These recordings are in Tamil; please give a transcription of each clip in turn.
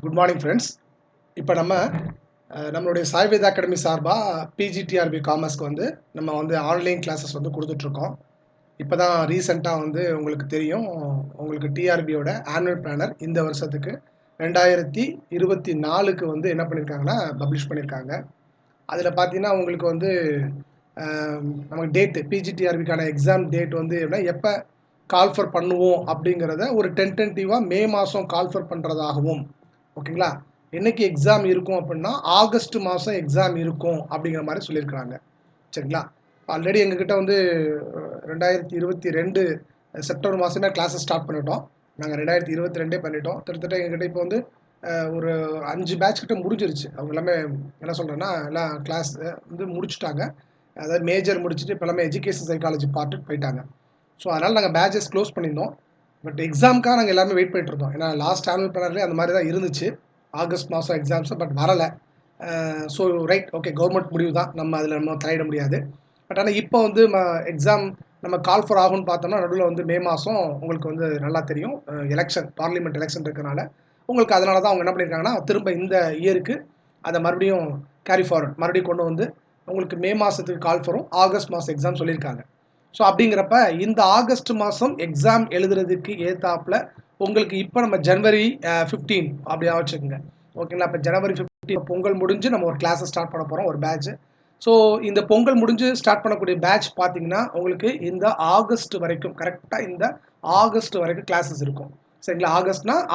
Good morning friends. இப்போ நம்மளுடைய சாய்வேதா அகாடமி சார்பாக பிஜிடிஆர்பி காமர்ஸ்க்கு நம்ம ஆன்லைன் கிளாஸஸ் கொடுத்துட்ருக்கோம். இப்போ தான் ரீசெண்டாக உங்களுக்கு தெரியும், உங்களுக்கு டிஆர்பியோட ஆனுவல் பிளானர் இந்த வருஷத்துக்கு 2024க்கு என்ன பண்ணியிருக்காங்கன்னா பப்ளிஷ் பண்ணியிருக்காங்க. அதில் பார்த்தீங்கன்னா உங்களுக்கு நமக்கு டேட்டு பிஜிடிஆர்பிக்கான எக்ஸாம் டேட் எப்போ கால்ஃபர் பண்ணுவோம் அப்படிங்கிறத ஒரு டென்டேட்டிவாக மே மாதம் கால்ஃபர் பண்ணுறதாகவும், ஓகேங்களா, என்னைக்கு எக்ஸாம் இருக்கும் அப்படின்னா ஆகஸ்ட் மாதம் எக்ஸாம் இருக்கும் அப்படிங்கிற மாதிரி சொல்லியிருக்கிறாங்க. சரிங்களா? ஆல்ரெடி எங்ககிட்ட 2022 செப்டம்பர் மாதமே கிளாஸஸ் ஸ்டார்ட் பண்ணிட்டோம். நாங்கள் 2022 பண்ணிட்டோம். கிட்டத்தட்ட எங்ககிட்ட இப்போ ஒரு 5 பேட்ச் கிட்ட முடிஞ்சிருச்சு. அவங்க எல்லாமே என்ன சொல்கிறேன்னா எல்லாம் கிளாஸ் முடிச்சுட்டாங்க. அதாவது மேஜர் முடிச்சுட்டு இப்போ எல்லாமே எஜுகேஷன் சைக்காலஜி பார்ட்டுக்கு போயிட்டாங்க. ஸோ அதனால் நாங்கள் பேட்சஸ் க்ளோஸ் பண்ணியிருந்தோம். பட் எக்ஸாமுக்காக நாங்கள் எல்லாமே வெயிட் பண்ணிட்டு இருந்தோம். ஏன்னா லாஸ்ட் ஆனுவல் பிளானர்லேயே அந்த மாதிரி தான் இருந்துச்சு, ஆகஸ்ட் மாதம் எக்ஸாம்ஸு. பட் வரலை. ஸோ ரைட், ஓகே, கவர்மெண்ட் முடிவு தான், நம்ம தலையிட முடியாது. பட் ஆனால் இப்போ எக்ஸாம் நம்ம கால்ஃபர் ஆகும்னு பார்த்தோம்னா நடுவில் மே மாதம் உங்களுக்கு நல்லா தெரியும், எலெக்ஷன், பார்லிமெண்ட் எலெக்ஷன் இருக்கிறனால உங்களுக்கு அதனால தான் அவங்க என்ன பண்ணியிருக்காங்கன்னா திரும்ப இந்த இயருக்கு அதை மறுபடியும் கேரி ஃபார்வர்ட் மறுபடியும் கொண்டு உங்களுக்கு மே மாதத்துக்கு கால்ஃபரும் ஆகஸ்ட் மாதம் எக்ஸாம் சொல்லியிருக்காங்க. ஸோ அப்படிங்கிறப்ப இந்த ஆகஸ்ட் மாதம் எக்ஸாம் எழுதுறதுக்கு ஏற்றாப்புல உங்களுக்கு இப்போ நம்ம ஜனவரி 15 அப்படி வச்சுக்கோங்க, ஓகேங்களா. இப்போ ஜனவரி 15 பொங்கல் முடிஞ்சு நம்ம ஒரு கிளாஸை ஸ்டார்ட் பண்ண போகிறோம், ஒரு பேட்ச். ஸோ இந்த பொங்கல் முடிஞ்சு ஸ்டார்ட் பண்ணக்கூடிய பேட்ச் பார்த்தீங்கன்னா உங்களுக்கு இந்த ஆகஸ்ட் வரைக்கும், கரெக்டாக இந்த ஆகஸ்ட் வரைக்கும் கிளாஸஸ் இருக்கும். சரிங்களா?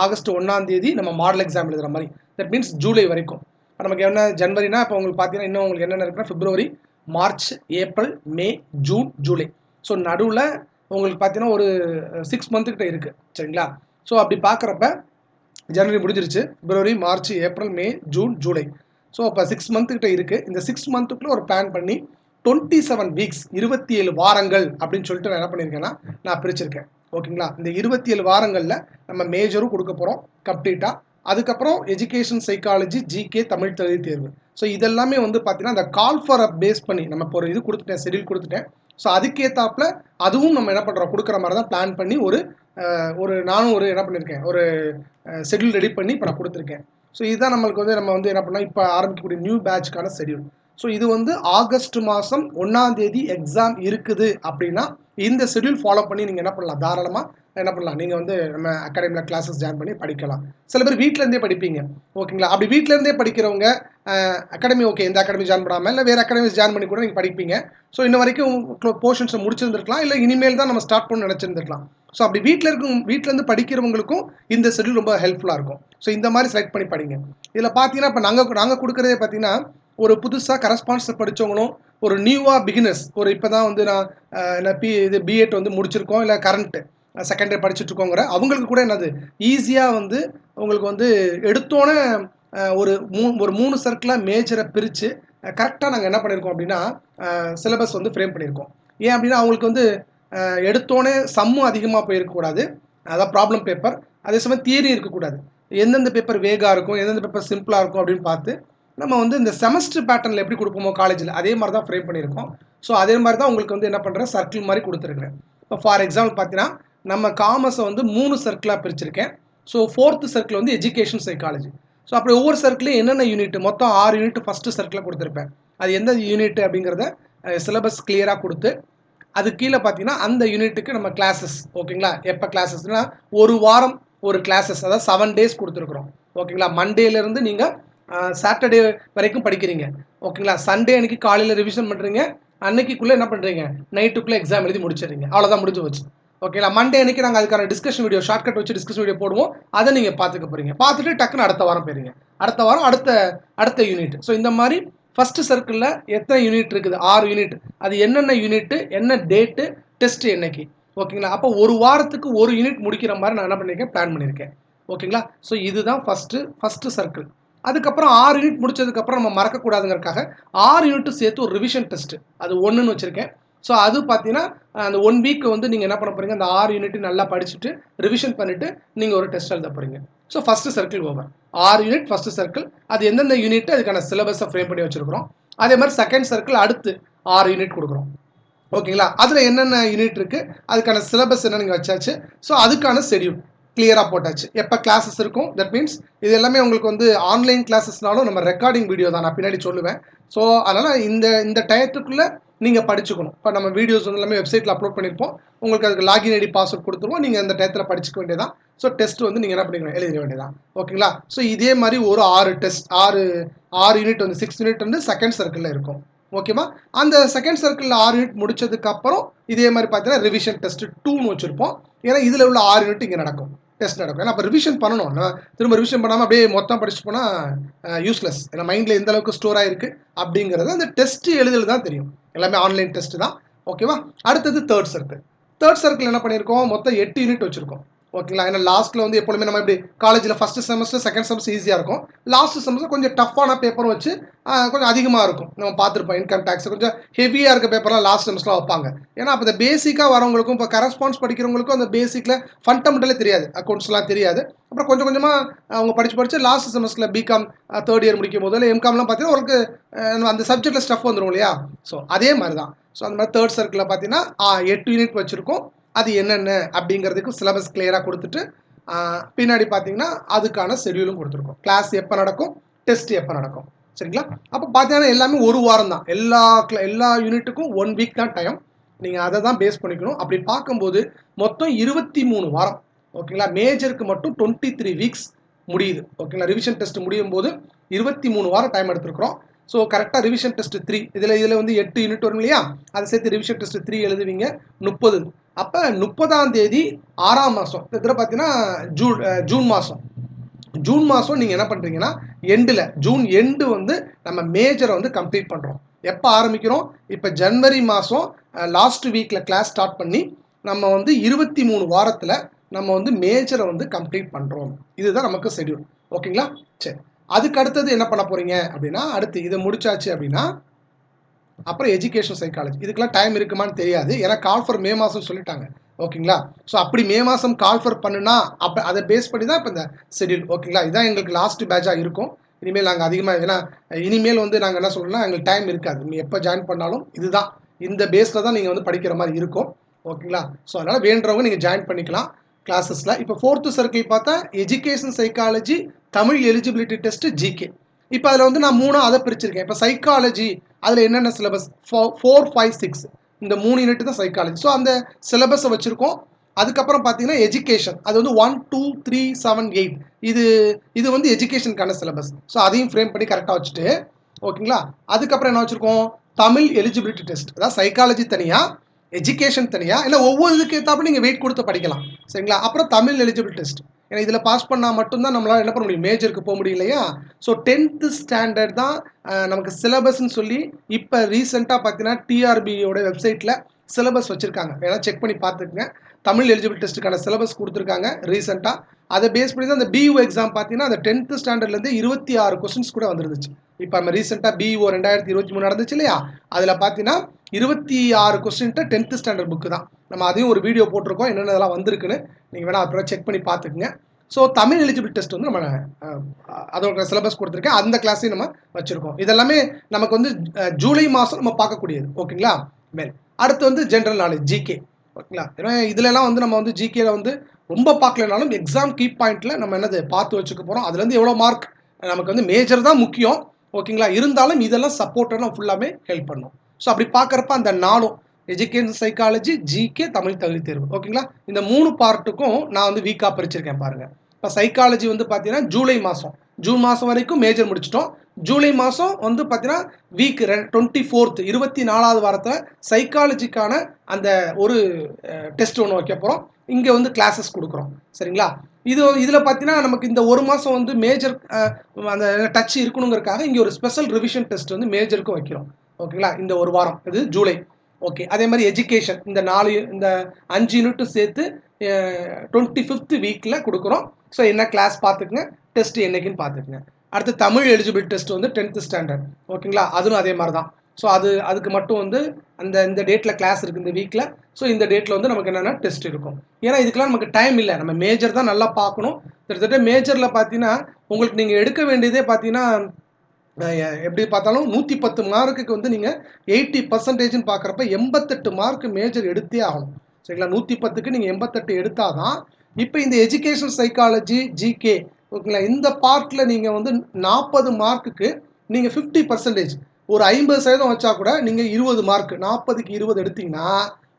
ஆகஸ்ட் 1ஆம் தேதி நம்ம மாடல் எக்ஸாம் எழுதுகிற மாதிரி, தட் மீன்ஸ் ஜூலை வரைக்கும். இப்போ நமக்கு என்ன ஜனவரினா இப்போ உங்களுக்கு பார்த்தீங்கன்னா இன்னும் உங்களுக்கு என்னென்ன இருக்குன்னா பிப்ரவரி, மார்ச், ஏப்ரல், மே, ஜூன், ஜூலை. ஸோ நடுவில் உங்களுக்கு பார்த்தீங்கன்னா ஒரு 6 மந்த்துக்கிட்ட இருக்குது. சரிங்களா? ஸோ அப்படி பார்க்குறப்ப ஜனவரி முடிஞ்சிருச்சு, பிப்ரவரி, மார்ச், ஏப்ரல், மே, ஜூன், ஜூலை. ஸோ இப்போ 6 மந்த்துக்கிட்ட இருக்குது. இந்த 6 மந்த்துக்குள்ளே ஒரு பிளான் பண்ணி 27 வீக்ஸ், 27 வாரங்கள் அப்படின்னு சொல்லிட்டு நான் என்ன பண்ணியிருக்கேன்னா நான் பிரிச்சிருக்கேன். ஓகேங்களா? இந்த 27 வாரங்களில் நம்ம மேஜரும் கொடுக்க போகிறோம் கம்ப்ளீட்டாக. அதுக்கப்புறம் எஜுகேஷன் சைக்காலஜி, ஜிகே, தமிழ் தகுதி தேர்வு. ஸோ இதெல்லாமே பார்த்தீங்கன்னா அந்த கால்ஃபரை பேஸ் பண்ணி நம்ம இப்போ ஒரு இது கொடுத்துட்டேன், ஷெடியூல் கொடுத்துட்டேன். ஸோ அதுக்கேற்றாப்புல அதுவும் நம்ம என்ன பண்ணுறோம், கொடுக்குற மாதிரி தான் பிளான் பண்ணி நானும் என்ன பண்ணியிருக்கேன், ஒரு ஷெடியூல் ரெடி பண்ணி இப்போ நான் கொடுத்துருக்கேன். ஸோ இதுதான் நம்மளுக்கு நம்ம என்ன பண்ணால் இப்போ ஆரம்பிக்கக்கூடிய நியூ பேட்ச்க்கான ஷெடியூல். ஸோ இது ஆகஸ்ட் மாதம் 1ஆம் தேதி எக்ஸாம் இருக்குது அப்படின்னா இந்த ஷெடியூல் ஃபாலோ பண்ணி நீங்கள் என்ன பண்ணலாம், தாராளமாக என்ன பண்ணலாம், நீங்கள் நம்ம அகாடமியில் கிளாஸஸ் ஜாயின் பண்ணி படிக்கலாம். சில பேர் வீட்டிலேருந்தே படிப்பீங்க, ஓகேங்களா. அப்படி வீட்டிலேருந்தே படிக்கிறவங்க அகாடமி, ஓகே, இந்த அகாடமி ஜாயின் பண்ணாமல் இல்லை வேறு அகாடமிஸ் ஜாயின் பண்ணி கூட நீங்கள் படிப்பீங்க. ஸோ இன்ன வரைக்கும் போர்ஷன்ஸை முடிச்சிருந்துருக்கலாம், இல்லை இனிமேல் தான் நம்ம ஸ்டார்ட் பண்ண நினச்சிருந்துருக்கலாம். ஸோ அப்படி வீட்டிலேருந்து படிக்கிறவங்களுக்கும் இந்த ஷெடியூல் ரொம்ப ஹெல்ப்ஃபுல்லாக இருக்கும். ஸோ இந்த மாதிரி செலக்ட் பண்ணி படிங்க. இதில் பார்த்தீங்கன்னா இப்போ நாங்கள் கொடுக்குறதே பார்த்தீங்கன்னா ஒரு புதுசாக கரஸ்பான்ஸ் படித்தவங்களும், ஒரு நியூவாக பிகினர்ஸ், ஒரு இப்போ தான் நான் பிஎட் முடிச்சிருக்கோம், இல்லை கரண்ட்டு செகண்ட் இயர் படிச்சுட்ருக்கோங்கிற அவங்களுக்கு கூட என்னது ஈஸியாக உங்களுக்கு எடுத்தோன்னே ஒரு 3 சர்க்கிளாக மேஜரை பிரித்து கரெக்டாக நாங்கள் என்ன பண்ணியிருக்கோம் அப்படின்னா சிலபஸ் ஃப்ரேம் பண்ணியிருக்கோம். ஏன் அப்படின்னா அவங்களுக்கு எடுத்தோன்னே சம்மும் அதிகமாக போயிருக்கக்கூடாது, அதான் ப்ராப்ளம் பேப்பர். அதே சமயம் தியரி இருக்கக்கூடாது. எந்தெந்த பேப்பர் வேகாக இருக்கும், எந்தெந்த பேப்பர் சிம்பிளாக இருக்கும் அப்படின்னு பார்த்து நம்ம இந்த செமஸ்டர் பேட்டர்னில் எப்படி கொடுப்போமோ காலேஜில் அதே மாதிரி தான் ஃப்ரேம் பண்ணியிருக்கோம். ஸோ அதே மாதிரி தான் உங்களுக்கு என்ன பண்ணுறேன், சர்க்கிள் மாதிரி கொடுத்துருக்குறேன். இப்போ ஃபார் எக்ஸாம்பிள் பார்த்தீங்கன்னா நம்ம காமர்ஸை 3 சர்க்கிளாக பிரிச்சிருக்கேன். So 4th circle education psychology. So அப்படி ஒவ்வொரு சர்க்கிளையும் என்னென்ன யூனிட், மொத்தம் 6 யூனிட் ஃபஸ்ட்டு சர்க்கிளில் கொடுத்துருப்பேன். அது எந்த யூனிட் அப்படிங்கிறத சிலபஸ் கிளியராக கொடுத்து அது கீழே பார்த்தீங்கன்னா அந்த யூனிட்டுக்கு நம்ம கிளாஸஸ், ஓகேங்களா. எப்போ கிளாஸஸ்னால் ஒரு வாரம் ஒரு கிளாஸஸ், அதாவது 7 டேஸ் கொடுத்துருக்குறோம், ஓகேங்களா. மண்டேலேருந்து நீங்கள் சாட்டர்டே வரைக்கும் படிக்கிறீங்க, ஓகேங்களா. சண்டே அன்றைக்கி காலையில் ரிவிஷன் பண்ணுறீங்க, அன்னைக்குள்ளே என்ன பண்ணுறீங்க, நைட்டுக்குள்ளே எக்ஸாம் எழுதி முடிச்சிடுறீங்க, அவ்வளோதான், முடிஞ்சு வச்சு, ஓகேங்களா. மண்டே அன்றைக்கி நாங்கள் அதுக்கான டிஸ்கஷன் வீடியோ, ஷார்ட்கட் வச்சு டிஸ்கஷன் வீடியோ போடுவோம், அதை நீங்கள் பார்த்துக்க போகிறீங்க. பார்த்துட்டு டக்குன்னு அடுத்த வாரம் போயிருங்க, அடுத்த வாரம் அடுத்த யூனிட். ஸோ இந்த மாதிரி ஃபஸ்ட்டு சர்க்கிளில் எத்தனை யூனிட் இருக்குது, 6 யூனிட். அது என்னென்ன யூனிட்டு, என்ன டேட்டு, டெஸ்ட்டு என்னைக்கு, ஓகேங்களா. அப்போ ஒரு வாரத்துக்கு ஒரு யூனிட் முடிக்கிற மாதிரி நான் என்ன பண்ணியிருக்கேன், பிளான் பண்ணியிருக்கேன், ஓகேங்களா. ஸோ இதுதான் ஃபஸ்ட்டு சர்க்கிள். அதுக்கப்புறம் 6 யூனிட் முடிச்சதுக்கப்புறம் நம்ம மறக்கக்கூடாதுங்கிறதுக்காக 6 யூனிட்டும் சேர்த்து ஒரு ரிவிஷன் டெஸ்ட்டு, அது 1ன்னு வச்சுருக்கேன். ஸோ அது பார்த்தீங்கன்னா அந்த 1 வீக் நீங்கள் என்ன பண்ண போகிறீங்க, அந்த 6 யூனிட் நல்லா படிச்சுட்டு ரிவிஷன் பண்ணிவிட்டு நீங்கள் ஒரு டெஸ்ட் எழுத போகிறீங்க. So first circle over, 6 unit first circle. அது எந்தெந்த யூனிட் அதுக்கான சிலபஸை ஃப்ரேம் பண்ணி வச்சுருக்கிறோம். அதே மாதிரி செகண்ட் சர்க்கிள் அடுத்து 6 யூனிட் கொடுக்குறோம், ஓகேங்களா. அதில் என்னென்ன யூனிட் இருக்குது, அதுக்கான சிலபஸ் என்ன நீங்கள் வச்சாச்சு. ஸோ அதுக்கான ஷெடியூல், கிளியராக போட்டாச்சு. எப்போ கிளாஸஸ் இருக்கும், தட் மீன்ஸ் இது எல்லாமே உங்களுக்கு வந்து ஆன்லைன் கிளாஸஸ்னாலும் நம்ம ரெக்கார்டிங் வீடியோ தான், நான் பின்னாடி சொல்லுவேன். ஸோ அதனால் இந்த டயத்துக்குள்ளே நீங்கள் படிச்சுக்கணும். இப்போ நம்ம வீடியோஸ் வந்து எல்லாமே வெப்சைட்டில் அப்லோட் பண்ணியிருப்போம். உங்களுக்கு அதுக்கு லாகின் ஐடி பாஸ்வேர்ட் கொடுத்துருவோம். நீங்கள் அந்த டயத்தில் படிச்சுக்க வேண்டியதான். ஸோ டெஸ்ட் வந்து நீங்கள் என்ன பண்ணிக்கணும், எழுதிட வேண்டியதான். ஓகேங்களா? ஸோ இதே மாதிரி ஒரு 6 டெஸ்ட், 6 யூனிட் வந்து 6 யூனிட் வந்து செகண்ட் சர்க்கிளில் இருக்கும். ஓகேவா? அந்த செகண்ட் சர்க்கிளில் 6 யூனிட் முடிச்சதுக்கப்புறம் இதே மாதிரி பார்த்தீங்கன்னா ரிவிஷன் டெஸ்ட் 2ன்னு வச்சுருப்போம். ஏன்னா இதில் உள்ள 6 யூனிட் இங்கே நடக்கும், டெஸ்ட் நடக்கும். ஏன்னா அப்போ ரிவிஷன் பண்ணணும். நான் திரும்ப ரிவிஷன் பண்ணாமல் அப்படியே மொத்தம் படிச்சுட்டு போனால் யூஸ்லெஸ். ஏன்னா மைண்டில் எந்த அளவுக்கு ஸ்டோர் ஆகிருக்கு அப்படிங்கிறது அந்த டெஸ்ட் எழுதல் தான் தெரியும். எல்லாமே ஆன்லைன் டெஸ்ட் தான். ஓகேவா? அடுத்தது தேர்ட் சர்க்கிள். தேர்ட் சர்க்கிள் என்ன பண்ணியிருக்கோம், மொத்தம் 8 யூனிட் வச்சுருக்கோம். ஓகேங்களா? ஏன்னா லாஸ்ட்டில் வந்து எப்பொழுதுமே நம்ம இப்படி காலேஜில் ஃபஸ்ட்டு செமஸ்டர் செகண்ட் செமஸ்டர் ஈஸியாக இருக்கும். லாஸ்ட் செமஸ்டர் கொஞ்சம் டஃப்பான பேப்பரும் வச்சு கொஞ்சம் அதிகமாக இருக்கும். நம்ம பார்த்துருப்போம், இன்கம் டேக்ஸ் கொஞ்சம் ஹெவியாக இருக்க பேப்பர்லாம் லாஸ்ட் செமஸ்டரில் வைப்பாங்க. ஏன்னா அப்போ இந்த பேசிக்காக வரவங்களுக்கும் இப்போ கரஸ்பான்ஸ் படிக்கிறவங்களுக்கும் அந்த பேசிக்கில் ஃபண்டமெண்டலே தெரியாது, அக்கௌண்ட்ஸ்லாம் தெரியாது. அப்புறம் கொஞ்சம் கொஞ்சமாக அவங்க படித்து லாஸ்ட் செமஸ்டரில் பிகாம் தேர்ட் இயர் முடிக்கும் போது இல்லை எம்காம்லாம் பார்த்தீங்கன்னா உங்களுக்கு அந்த சப்ஜெக்டில் ஸ்டஃப் வந்துடும் இல்லையா? ஸோ அதே மாதிரி தான். ஸோ அந்த மாதிரி தேர்ட் சர்க்கிளில் பார்த்தீங்கன்னா 8 யூனிட் வச்சுருக்கோம். அது என்னென்ன அப்படிங்கிறதுக்கு சிலபஸ் கிளியராக கொடுத்துட்டு பின்னாடி பார்த்தீங்கன்னா அதுக்கான ஷெடியூலும் கொடுத்துருக்கோம். கிளாஸ் எப்போ நடக்கும், டெஸ்ட் எப்போ நடக்கும். சரிங்களா? அப்போ பார்த்தீங்கன்னா எல்லாமே ஒரு வாரம் தான். எல்லா யூனிட்டுக்கும் 1 வீக் தான் டைம். நீங்கள் அதை தான் பேஸ் பண்ணிக்கணும். அப்படி பார்க்கும்போது மொத்தம் 23 வாரம். ஓகேங்களா? மேஜருக்கு மட்டும் 23 வீக்ஸ் முடியுது. ஓகேங்களா? ரிவிஷன் டெஸ்ட் முடியும் போது 23 வாரம் டைம் எடுத்துருக்குறோம். ஸோ கரெக்டாக ரிவிஷன் டெஸ்ட் 3 இதில் வந்து 8 யூனிட் வரும் இல்லையா? அதை சேர்த்து ரிவிஷன் டெஸ்ட் 3 எழுதுவீங்க 30. அப்போ 30ஆம் தேதி 6ஆம் மாதம், இதில் பார்த்தீங்கன்னா ஜூன் மாதம். ஜூன் மாதம் நீங்கள் என்ன பண்ணுறீங்கன்னா எண்டில் ஜூன் எண்டு வந்து நம்ம மேஜரை வந்து கம்ப்ளீட் பண்ணுறோம். எப்போ ஆரம்பிக்கிறோம், இப்போ ஜனவரி மாதம் லாஸ்ட் வீக்கில் கிளாஸ் ஸ்டார்ட் பண்ணி நம்ம வந்து 23 வாரத்தில் நம்ம வந்து மேஜரை வந்து கம்ப்ளீட் பண்ணுறோம். இதுதான் நமக்கு ஷெடியூல். ஓகேங்களா? சரி, அதுக்கு அடுத்தது என்ன பண்ண போகிறீங்க அப்படின்னா, அடுத்து இதை முடிச்சாச்சு அப்படின்னா அப்புறம் எஜுகேஷன் சைக்காலஜி. இதுக்கெல்லாம் டைம் இருக்குமான்னு தெரியாது, ஏன்னா கால்ஃபர் மே மாதம் சொல்லிட்டாங்க. ஓகேங்களா? ஸோ அப்படி மே மாதம் கால்ஃபர் பண்ணுனா அப்போ அதை பேஸ் பண்ணி தான் இப்போ இந்த ஷெடியூல். ஓகேங்களா? இதான் எங்களுக்கு லாஸ்ட் பேட்சாக இருக்கும். இனிமேல் நாங்கள் அதிகமாக, ஏன்னா இனிமேல் வந்து நாங்கள் என்ன சொல்கிறோம்னா எங்களுக்கு டைம் இருக்காது. நீங்கள் எப்போ ஜாயின் பண்ணாலும் இதுதான், இந்த பேஸில் தான் நீங்கள் வந்து படிக்கிற மாதிரி இருக்கும். ஓகேங்களா? ஸோ அதனால் வேண்டுறவங்க நீங்கள் ஜாயின் பண்ணிக்கலாம் கிளாஸஸில். இப்போ 4th சர்க்கிள் பார்த்தா education psychology, Tamil eligibility test, GK. இப்போ அதில் வந்து நான் 3 அதை பிரிச்சிருக்கேன். இப்போ சைக்காலஜி அதில் என்னென்ன சிலபஸ் 4, 5, 6 இந்த 3 யூனிட் தான் சைக்காலஜி. ஸோ அந்த சிலபஸை வச்சுருக்கோம். அதுக்கப்புறம் பார்த்தீங்கன்னா எஜுகேஷன், அது வந்து 1, 2, 3, 7, 8 இது வந்து எஜுகேஷனுக்கான சிலபஸ். ஸோ அதையும் ஃப்ரேம் பண்ணி கரெக்டாக வச்சுட்டு, ஓகேங்களா? அதுக்கப்புறம் என்ன வச்சுருக்கோம், தமிழ் எலிஜிபிலிட்டி டெஸ்ட். அதாவது சைக்காலஜி தனியாக, எஜுகேஷன் தனியாக, இல்லை ஒவ்வொரு இதுக்கு ஏற்றாப்புல நீங்கள் வெயிட் கொடுத்து படிக்கலாம். சரிங்களா? அப்புறம் தமிழ் எலிஜிபிள் டெஸ்ட். ஏன்னா இதில் பாஸ் பண்ணால் மட்டும்தான் நம்மளால் என்ன பண்ண முடியும், மேஜருக்கு போக முடியும் இல்லையா? ஸோ 10th ஸ்டாண்டர்ட் தான் நமக்கு சிலபஸ்ன்னு சொல்லி இப்போ ரீசெண்டாக பார்த்தீங்கன்னா டிஆர்பியோட வெப்சைட்டில் சிலபஸ் வச்சுருக்காங்க. வேணா செக் பண்ணி பார்த்துக்குங்க. தமிழ் எலிஜிபிள் டெஸ்ட்டுக்கான சிலபஸ் கொடுத்துருக்காங்க ரீசெண்டாக. அதை பேஸ் பண்ணி தான் அந்த பியூ எக்ஸாம் பார்த்தீங்கன்னா அந்த 10th ஸ்டாண்டர்ட்லேருந்து 26 கொஸ்டின்ஸ் கூட வந்துருந்துச்சு. இப்போ நம்ம ரீசெண்டாக பியூ 2023 நடந்துச்சு இல்லையா? அதில் பார்த்தீங்கன்னா 26 கொஸ்டின்ட்டு 10th ஸ்டாண்டர்ட் புக்கு தான். நம்ம அதையும் ஒரு வீடியோ போட்டிருக்கோம், என்னென்ன இதெல்லாம் வந்திருக்குன்னு. நீங்கள் வேணால் அப்புறம் செக் பண்ணி பார்த்துக்குங்க. ஸோ தமிழ் எலிஜிபிள் டெஸ்ட் வந்து நம்ம அதோட சிலபஸ் கொடுத்துருக்கேன், அந்த கிளாஸையும் நம்ம வச்சுருக்கோம். இதெல்லாமே நமக்கு வந்து ஜூலை மாதம் நம்ம பார்க்கக்கூடியது. ஓகேங்களா? மேல் அடுத்து வந்து ஜென்ரல் நாலேஜ், ஜிகே. ஓகேங்களா? ஏன்னா இதுலலாம் வந்து நம்ம வந்து ஜிகேல வந்து ரொம்ப பார்க்கலனாலும் எக்ஸாம் கீ பாயிண்ட்டில் நம்ம என்னது பார்த்து வச்சுக்க போகிறோம். அதுலேருந்து எவ்வளோ மார்க், நமக்கு வந்து மேஜர் தான் முக்கியம். ஓகேங்களா? இருந்தாலும் இதெல்லாம் சப்போர்ட்டாக நம்ம ஃபுல்லாமே ஹெல்ப் பண்ணும். ஸோ அப்படி பார்க்குறப்ப அந்த 4 எஜுகேஷன் சைக்காலஜி, ஜிகே, தமிழ் தகுதி தேர்வு. ஓகேங்களா? இந்த 3 பார்ட்டுக்கும் நான் வந்து வீக்காக பிரிச்சிருக்கேன் பாருங்கள். இப்போ சைக்காலஜி வந்து பார்த்தீங்கன்னா ஜூலை மாதம், ஜூன் மாதம் வரைக்கும் மேஜர் முடிச்சிட்டோம். ஜூலை மாதம் வந்து பார்த்தீங்கன்னா வீக் 24th 24வது வாரத்தில் சைக்காலஜிக்கான அந்த ஒரு டெஸ்ட் ஒன்று வைக்க போகிறோம். இங்கே வந்து கிளாஸஸ் கொடுக்குறோம். சரிங்களா? இதில் பார்த்தீங்கன்னா நமக்கு இந்த ஒரு மாதம் வந்து மேஜர் அந்த டச் இருக்கணுங்கிறதுக்காக இங்கே ஒரு ஸ்பெஷல் ரிவிஷன் டெஸ்ட் வந்து மேஜருக்கும் வைக்கிறோம். ஓகேங்களா? இந்த ஒரு வாரம், இது ஜூலை. ஓகே, அதே மாதிரி எஜுகேஷன் இந்த 5 யூனிட்டும் சேர்த்து 25th வீக்கில் கொடுக்குறோம். ஸோ என்ன கிளாஸ் பார்த்துக்குங்க, டெஸ்ட் என்னைக்குன்னு பார்த்துக்குங்க. அடுத்து தமிழ் எலிஜிபிள் டெஸ்ட் வந்து 10th ஸ்டாண்டர்ட். ஓகேங்களா? அதுவும் அதே மாதிரி தான். ஸோ அதுக்கு மட்டும் வந்து இந்த டேட்டில் கிளாஸ் இருக்குது இந்த வீக்கில். ஸோ இந்த டேட்டில் வந்து நமக்கு என்னென்னா டெஸ்ட் இருக்கும். ஏன்னா இதுக்கெல்லாம் நமக்கு டைம் இல்லை, நம்ம மேஜர் தான் நல்லா பார்க்கணும். கிட்டத்தட்ட மேஜரில் பார்த்தீங்கன்னா உங்களுக்கு நீங்கள் எடுக்க வேண்டியதே பார்த்தீங்கன்னா எப்படி பார்த்தாலும் 110 மார்க்குக்கு வந்து நீங்கள் 80% பார்க்குறப்ப 88 மார்க் மேஜர் எடுத்தே ஆகணும். சரிங்களா? 110க்கு நீங்கள் 88 எடுத்தால் தான் இப்போ இந்த எஜுகேஷன் சைக்காலஜி ஜிகே ஓகேங்களா, இந்த பார்ட்டில் நீங்கள் வந்து 40 மார்க்குக்கு நீங்கள் 50% ஒரு 50% வச்சா கூட நீங்கள் 20 மார்க், 40க்கு 20 எடுத்தீங்கன்னா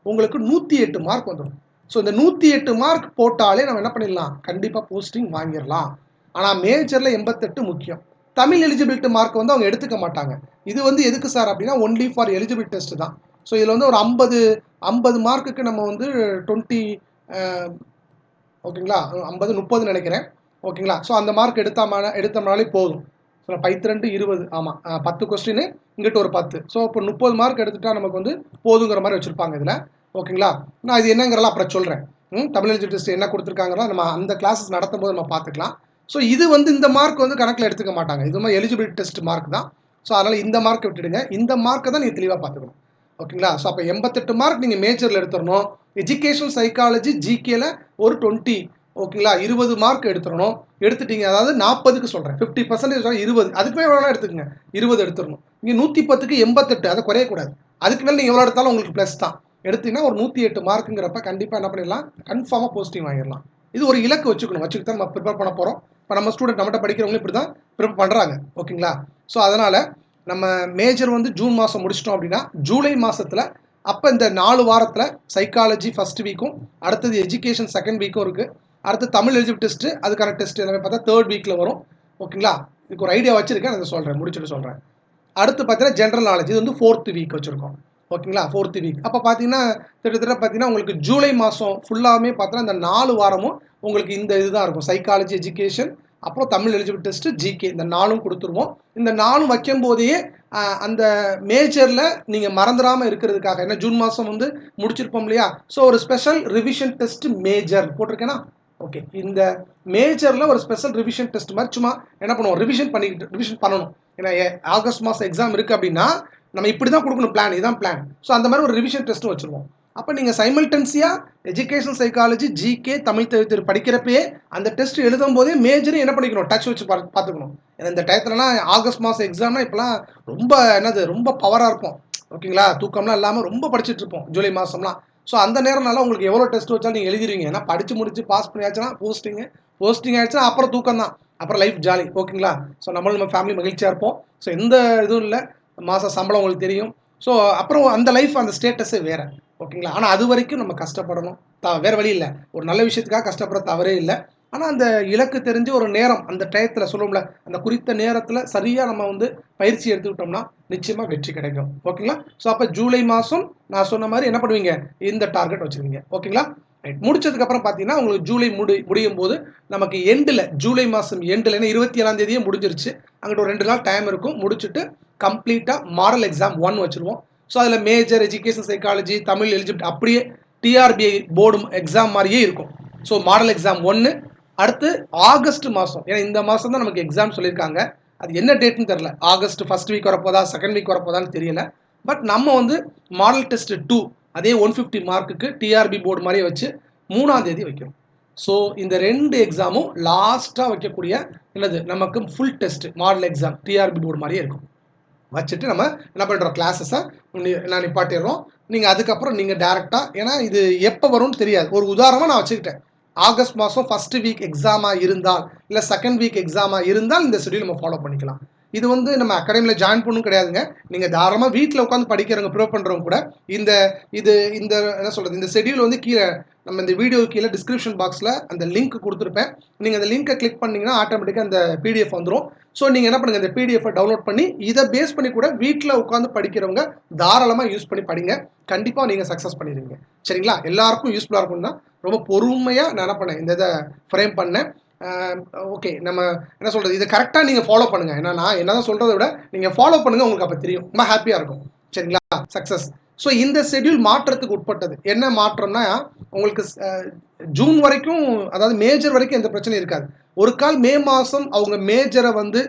உங்களுக்கு 108 மார்க் வந்துடும். ஸோ இந்த 108 மார்க் போட்டாலே நம்ம என்ன பண்ணிடலாம், கண்டிப்பாக போஸ்டிங் வாங்கிடலாம். ஆனால் மேஜரில் 88 முக்கியம். தமிழ் எலிஜிபிலிட்டி மார்க் வந்து அவங்க எடுத்துக்க மாட்டாங்க. இது வந்து எதுக்கு சார் அப்படின்னா ஒன்லி ஃபார் எலிஜிபிள் டெஸ்ட் தான். ஸோ இதில் வந்து ஒரு 50 மார்க்குக்கு நம்ம வந்து 20 ஓகேங்களா, 50 30 நினைக்கிறேன் ஓகேங்களா. ஸோ அந்த மார்க் எடுத்தோம்னாலே போதும். ஸோ 12 20 ஆமாம் 10 கொஸ்டின் இங்கிட்ட ஒரு 10. ஸோ இப்போ 30 மார்க் எடுத்துட்டா நமக்கு வந்து போதுங்கிற மாதிரி வச்சுருப்பாங்க இதில் ஓகேங்களா. நான் இது என்னங்கிறலாம் அப்புறம் சொல்கிறேன். தமிழ் எலிஜிபிலிட்டி டெஸ்ட் என்ன கொடுத்துருக்காங்கன்னா நம்ம அந்த கிளாஸஸ் நடத்தும் போது நம்ம பார்த்துக்கலாம். ஸோ இது வந்து இந்த மார்க் வந்து கணக்கில் எடுத்துக்க மாட்டாங்க. இது மாதிரி எலிஜிபிலிட்டி டெஸ்ட் மார்க் தான். ஸோ அதனால் இந்த மார்க் விட்டுடுங்க. இந்த மார்க்கை தான் நீங்கள் தெளிவாக பார்த்துக்கணும் ஓகேங்களா. ஸோ அப்போ 88 மார்க் நீங்கள் மேஜரில் எடுத்துடணும். எஜுகேஷன் சைக்காலஜி ஜிகேல ஒரு 20 ஓகேங்களா 20 மார்க் எடுத்துடணும். எடுத்துட்டீங்க, அதாவது 40க்கு சொல்கிறேன், 50% 20, அதுக்குமே எவ்வளோ எடுத்துக்கங்க, 20 எடுத்துடணும். இங்கே 110க்கு 88, அதை குறையக்கூடாது. அதுக்கு மேலே நீங்கள் எவ்வளோ எடுத்தாலும் உங்களுக்கு ப்ளஸ் தான். எடுத்தீங்கன்னா ஒரு 108 மார்க்குங்கிறப்ப கண்டிப்பாக என்ன பண்ணிடலாம், கன்ஃபார்மாக போஸ்டிங் வாங்கிடலாம். இது ஒரு இலக்கு வச்சுக்கிட்டு தான் நம்ம ப்ரிப்பேர் பண்ண போகிறோம். இப்போ நம்ம ஸ்டூடெண்ட் நம்மகிட்ட படிக்கிறவங்களும் இப்படி தான் ப்ரிப்பேர் பண்ணுறாங்க ஓகேங்களா. ஸோ அதனால் நம்ம மேஜர் வந்து ஜூன் மாதம் முடிச்சிட்டோம் அப்படின்னா ஜூலை மாதத்தில் அப்போ இந்த 4 வாரத்தில் சைக்காலஜி ஃபஸ்ட் வீக்கும், அடுத்தது எஜுகேஷன் செகண்ட் வீக்கும் இருக்குது. அடுத்து தமிழ் எலிஜிபிள் டெஸ்ட்டு, அதுக்கான டெஸ்ட் எல்லாமே பார்த்தா 3rd வீக்கில் வரும் ஓகேங்களா. இதுக்கு ஒரு ஐடியா வச்சுருக்கேன், அதை சொல்கிறேன், முடிச்சுட்டு சொல்கிறேன். அடுத்து பார்த்தீங்கன்னா ஜென்ரல் நாலேஜ், இது வந்து 4th வீக் வச்சுருக்கோம் ஓகேங்களா. 4th வீக் அப்போ பார்த்தீங்கன்னா கிட்டத்தட்ட பார்த்தீங்கன்னா உங்களுக்கு ஜூலை மாதம் ஃபுல்லாகவே பார்த்தீங்கன்னா இந்த 4 வாரமும் உங்களுக்கு இந்த இதுதான் இருக்கும். சைக்காலஜி, எஜுகேஷன், அப்புறம் தமிழ் எலிஜிபிள் டெஸ்ட்டு, ஜிகே, இந்த 4ம் கொடுத்துருவோம். இந்த 4ம் வைக்கும் போதே அந்த மேஜரில் நீங்கள் மறந்துடாமல் இருக்கிறதுக்காக, ஏன்னா ஜூன் மாதம் வந்து முடிச்சிருப்போம் இல்லையா. ஸோ ஒரு ஸ்பெஷல் ரிவிஷன் டெஸ்ட் மேஜர் போட்டிருக்கேன்னா ஓகே. இந்த மேஜரில் ஒரு ஸ்பெஷல் ரிவிஷன் டெஸ்ட் மாதிரி சும்மா என்ன பண்ணுவோம், ரிவிஷன் பண்ணணும். ஏன்னா ஆகஸ்ட் மாதம் எக்ஸாம் இருக்குது அப்படின்னா நம்ம இப்படி தான் கொடுக்கணும், பிளான் இதுதான் பிளான். ஸோ அந்த மாதிரி ஒரு ரிவிஷன் டெஸ்ட்டும் வச்சுருவோம். அப்போ நீங்கள் சைமல்டன்ஸியாக எஜுகேஷன் சைக்காலஜி ஜிகே தமிழ் படிக்கிறப்பயே அந்த டெஸ்ட் எழுதும் போதே மேஜரும் என்ன பண்ணிக்கணும், டச் வச்சு பார்த்துக்கணும். ஏன்னா இந்த டயத்துலலாம் ஆகஸ்ட் மாதம் எக்ஸாம்னா இப்போலாம் ரொம்ப பவராக இருப்போம் ஓகேங்களா. தூக்கம்லாம் இல்லாமல் ரொம்ப படிச்சுட்டு இருப்போம் ஜூலை மாதம்லாம். ஸோ அந்த நேரம்னால உங்களுக்கு எவ்வளோ டெஸ்ட் வச்சாலும் நீங்கள் எழுதிடுவீங்க. ஏன்னா படித்து முடிச்சு பாஸ் பண்ணியாச்சுன்னா போஸ்டிங் ஆகிடுச்சுன்னா அப்புறம் தூக்கம் தான், அப்புறம் லைஃப் ஜாலி ஓகேங்களா. ஸோ நம்ம ஃபேமிலி மகிழ்ச்சியாக இருப்போம். ஸோ எந்த இதுவும் இல்லை, மாத சம்பளம் உங்களுக்கு தெரியும். ஸோ அப்புறம் அந்த லைஃப் அந்த ஸ்டேட்டஸே வேறு ஓகேங்களா. ஆனால் அது வரைக்கும் நம்ம கஷ்டப்படணும், வேறு வழி இல்லை. ஒரு நல்ல விஷயத்துக்காக கஷ்டப்பட தவறே இல்லை. ஆனால் அந்த இலக்கு தெரிஞ்சு ஒரு நேரம் அந்த டயத்தில் சொல்லுவோம்ல, அந்த குறித்த நேரத்தில் சரியாக நம்ம வந்து பயிற்சி எடுத்துக்கிட்டோம்னா நிச்சயமாக வெற்றி கிடைக்கும் ஓகேங்களா. ஸோ அப்போ ஜூலை மாதம் நான் சொன்ன மாதிரி என்ன பண்ணுவீங்க, இந்த டார்கெட் வச்சுருவீங்க ஓகேங்களா. ரைட், முடிச்சதுக்கப்புறம் பார்த்தீங்கன்னா உங்களுக்கு ஜூலை முடியும் போது நமக்கு எண்டில், ஜூலை மாதம் எண்டில், ஏன்னா 27ஆம் தேதியே முடிஞ்சிருச்சு, அங்கிட்ட ஒரு 2 நாள் டைம் இருக்கும். முடிச்சுட்டு கம்ப்ளீட்டாக மாடல் எக்ஸாம் 1 வச்சுருவோம். ஸோ அதில் major, education psychology, Tamil eligibility அப்படியே டிஆர்பிஐ போர்டு எக்ஸாம் மாதிரியே இருக்கும். ஸோ மாடல் எக்ஸாம் 1 அடுத்து ஆகஸ்ட் மாதம், ஏன்னா இந்த மாதம் தான் நமக்கு எக்ஸாம் சொல்லியிருக்காங்க. அது என்ன டேட்னு தெரில, ஆகஸ்ட் ஃபஸ்ட் வீக் வரப்போதா செகண்ட் வீக் வரப்போதான்னு தெரியல. பட் நம்ம வந்து மாடல் டெஸ்ட் 2 அதே 150 மார்க்குக்கு டிஆர்பி போர்டு மாதிரியே வச்சு 3ஆம் தேதி வைக்கிறோம். ஸோ இந்த 2 எக்ஸாமும் லாஸ்ட்டாக வைக்கக்கூடிய என்னது நமக்கு full test model exam TRP board மாதிரியே இருக்கும். வச்சுட்டு நம்ம என்ன பண்ணுறோம், கிளாஸஸை நான் நிப்பாட்டிடுறோம். நீங்கள் அதுக்கப்புறம் நீங்கள் டேரெக்டாக, ஏன்னா இது எப்போ வரும்னு தெரியாது. ஒரு உதாரணமாக நான் வச்சுக்கிட்டேன், ஆகஸ்ட் மாதம் ஃபஸ்ட்டு வீக் எக்ஸாமாக இருந்தால் இல்லை செகண்ட் வீக் எக்ஸாமாக இருந்தால் இந்த ஷெடியூல் நம்ம ஃபாலோ பண்ணிக்கலாம். இது வந்து நம்ம அகாடமியில் ஜாயின் பண்ணணும் கிடையாதுங்க. நீங்கள் தாராளமாக வீட்டில் உட்காந்து படிக்கிறவங்க, ப்ரிப்பேர் பண்ணுறவங்க கூட இந்த என்ன சொல்கிறது, இந்த ஷெடியூல் வந்து கீழே நம்ம இந்த வீடியோ கீழே டிஸ்கிரிப்ஷன் பாக்ஸில் அந்த லிங்க் கொடுத்துருப்பேன். நீங்கள் அந்த லிங்க்கை கிளிக் பண்ணிங்கன்னா ஆட்டோமேட்டிக்காக அந்த பிடிஎஃப் வந்துடும். ஸோ நீங்கள் என்ன பண்ணுங்கள், இந்த பிடிஎஃபை டவுன்லோட் பண்ணி இதை பேஸ் பண்ணி கூட வீட்டில் உட்காந்து படிக்கிறவங்க தாராளமாக யூஸ் பண்ணி படிங்க. கண்டிப்பாக நீங்கள் சக்ஸஸ் பண்ணிடுவீங்க சரிங்களா. எல்லாருக்கும் யூஸ்ஃபுல்லாக இருக்கும் தான் ரொம்ப பொறுமையாக நான் என்ன பண்ணேன், இந்த இதை ஃப்ரேம் பண்ணேன். ஓகே, நம்ம என்ன சொல்கிறது, இதை கரெக்டாக நீங்கள் ஃபாலோ பண்ணுங்கள். ஏன்னா நான் என்ன தான் சொல்கிறத விட நீங்கள் ஃபாலோ பண்ணுங்கள், உங்களுக்கு அப்போ தெரியும், ரொம்ப ஹாப்பியாக இருக்கும் சரிங்களா. சக்ஸஸ். ஸோ இந்த ஷெட்யூல் மாற்றத்துக்கு உட்பட்டது. என்ன மாற்றம்னா உங்களுக்கு ஜூன் வரைக்கும், அதாவது மேஜர் வரைக்கும் எந்த பிரச்சனையும் இருக்காது. ஒரு கால் மே மாதம் அவங்க மேஜரை வந்து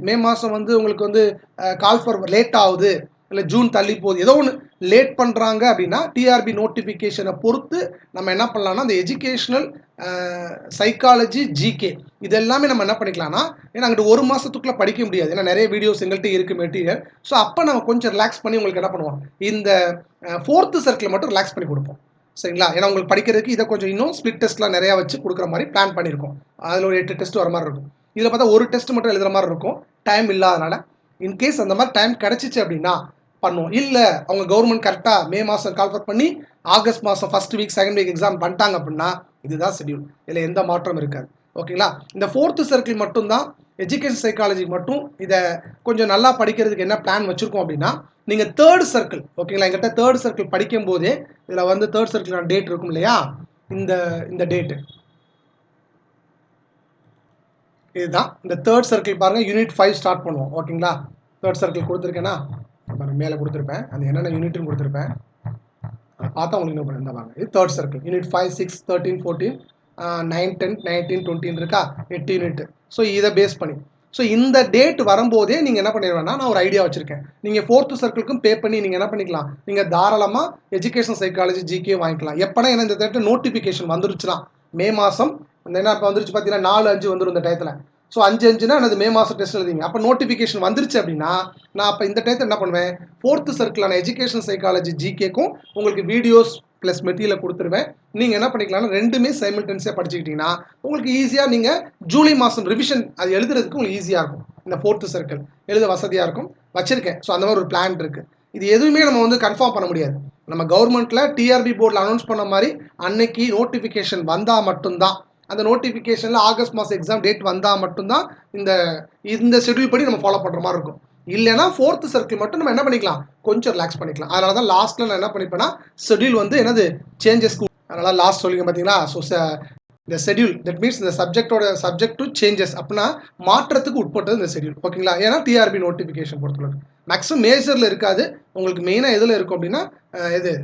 மே மாதம் வந்து உங்களுக்கு வந்து கால் ஃபார் லேட் ஆகுது, இல்லை ஜூன் தள்ளி போகுது, ஏதோ ஒன்று லேட் பண்ணுறாங்க அப்படின்னா டிஆர்பி நோட்டிஃபிகேஷனை பொறுத்து நம்ம என்ன பண்ணலாம்னா அந்த எஜுகேஷ்னல் சைக்காலஜி ஜிகே இது எல்லாமே நம்ம என்ன பண்ணிக்கலாம்னா, ஏன்னா அங்கிட்டு ஒரு மாதத்துக்குள்ளே படிக்க முடியாது, ஏன்னா நிறைய வீடியோஸ் எங்கள்கிட்ட இருக்குது மெட்டீரியல். ஸோ அப்போ நம்ம கொஞ்சம் ரிலாக்ஸ் பண்ணி உங்களுக்கு என்ன பண்ணுவோம், இந்த 4th சர்க்கிளை மட்டும் ரிலாக்ஸ் பண்ணி கொடுப்போம். சரிங்களா? ஏன்னா உங்களுக்கு படிக்கிறதுக்கு இதை கொஞ்சம் இன்னும் ஸ்பிளிட் டெஸ்ட்லாம் நிறையா வச்சு கொடுக்குற மாதிரி பிளான் பண்ணியிருக்கோம். அதில் ஒரு 8 டெஸ்ட் வர மாதிரி இருக்கும். இதில் பார்த்தா ஒரு டெஸ்ட் மட்டும் எழுதுகிற மாதிரி இருக்கும், டைம் இல்லாதனால. இன்கேஸ் அந்த மாதிரி டைம் கிடச்சிச்சு அப்படின்னா பண்ணுவோம். இல்லை அவங்க கவர்மெண்ட் கரெக்டாக மே மாதம் கால்ஃபர் பண்ணி ஆகஸ்ட் மாதம் first week second week exam பண்ணிட்டாங்க அப்படின்னா இதுதான் ஷெட்யூல். இதில் எந்த மாற்றம் இருக்காது. ஓகேங்களா? இந்த 4th சர்க்கிள் மட்டும்தான் எஜுகேஷன் சைக்காலஜி மட்டும் இதை கொஞ்சம் நல்லா படிக்கிறதுக்கு என்ன பிளான் வச்சுருக்கோம் அப்படின்னா, நீங்கள் 3rd சர்க்கிள் ஓகேங்களா, எங்கிட்ட 3rd சர்க்கிள் படிக்கும் போதே இதில் வந்து 3rd சர்க்கிளான டேட் இருக்கும் இல்லையா, இந்த டேட்டு இதுதான். இந்த 3rd சர்க்கிள் பாருங்கள், யூனிட் 5 ஸ்டார்ட் பண்ணுவோம். ஓகேங்களா? 3rd சர்க்கிள் கொடுத்துருக்கேன்னா மேலே கொடுத்துருப்பேன், அது என்னென்ன யூனிட்னு கொடுத்துருப்பேன், அதை பார்த்தா உங்களுக்கு இன்னும் இந்த பாருங்க, இது 3rd சர்க்கிள் யூனிட் 5, 6, 13, 14, 9, 10, 19, 20 இருக்கா, 8 யூனிட். ஸோ இதை பேஸ் பண்ணி ஸோ இந்த டேட் வரும்போதே நீங்கள் என்ன பண்ணிடுவேன்னா, நான் ஒரு ஐடியா வச்சுருக்கேன். நீங்கள் 4th சர்க்கிளுக்கும் பே பண்ணி நீங்கள் என்ன பண்ணிக்கலாம், நீங்கள் தாராளமாக எஜுகேஷன் சைக்காலஜி ஜிகே வாங்கிக்கலாம். எப்போனா ஏன்னா இந்த டேட்டு நோட்டிஃபிகேஷன் வந்துருச்சுன்னா மே மாதம் என்ன இப்போ வந்துருச்சு பார்த்தீங்கன்னா 4-5 வந்துடும் இந்த டயத்தில். ஸோ 5-5னா எனது மே மாதம் டெஸ்ட் எழுதிங்க. அப்போ நோட்டிஃபிகேஷன் வந்துருச்சு அப்படின்னா நான் அப்போ இந்த டயத்தில் என்ன பண்ணுவேன், 4th சர்க்கிளான எஜுகேஷன் சைக்காலஜி ஜிகேக்கும் உங்களுக்கு வீடியோஸ் ப்ளஸ் மெட்டீரியல் கொடுத்துருவேன். நீங்கள் என்ன பண்ணிக்கலாம்னா ரெண்டுமே சைமல்டேனியஸாக படிச்சுக்கிட்டீங்கன்னா உங்களுக்கு ஈஸியாக நீங்கள் ஜூலை மாதம் ரிவிஷன் அது எழுதுறதுக்கு உங்களுக்கு ஈஸியாக இருக்கும். இந்த 4th சர்க்கிள் எழுத வசதியாக இருக்கும் வச்சுருக்கேன். ஸோ அந்த மாதிரி ஒரு பிளான் இருக்குது. இது எதுவுமே நம்ம வந்து கன்ஃபார்ம் பண்ண முடியாது. நம்ம கவர்மெண்ட்டில் டிஆர்பி போர்டில் அனௌன்ஸ் பண்ண மாதிரி அன்னைக்கு நோட்டிஃபிகேஷன் வந்தால் மட்டும்தான், அந்த நோட்டிஃபிகேஷனில் ஆகஸ்ட் மாதம் எக்ஸாம் டேட் வந்தால் மட்டும்தான் இந்த ஷெட்யூல் படி நம்ம ஃபாலோ பண்ணுற மாதிரி இருக்கும். இல்லைனா 4th சர்க்கிள் மட்டும் நம்ம என்ன பண்ணிக்கலாம், கொஞ்சம் ரிலாக்ஸ் பண்ணிக்கலாம். அதனால தான் லாஸ்ட்டில் நான் என்ன பண்ணிப்பேன்னா ஷெட்யூல் வந்து என்னது சேஞ்சஸ், அதனால் லாஸ்ட் சொல்லிங்க பார்த்தீங்களா. ஸோ இந்த ஷெட்யூல் தட் மீன்ஸ் இந்த சப்ஜெக்ட் டு சேஞ்சஸ் அப்படின்னா மாற்றத்துக்கு உட்பட்டது இந்த ஷெட்யூல். ஓகேங்களா? ஏன்னா டிஆர்பி நோட்டிஃபிகேஷன் பொறுத்தளவுக்கு மேக்ஸிமம் மேஜரில் இருக்காது, உங்களுக்கு மெயினாக எதில் இருக்கும் அப்படின்னா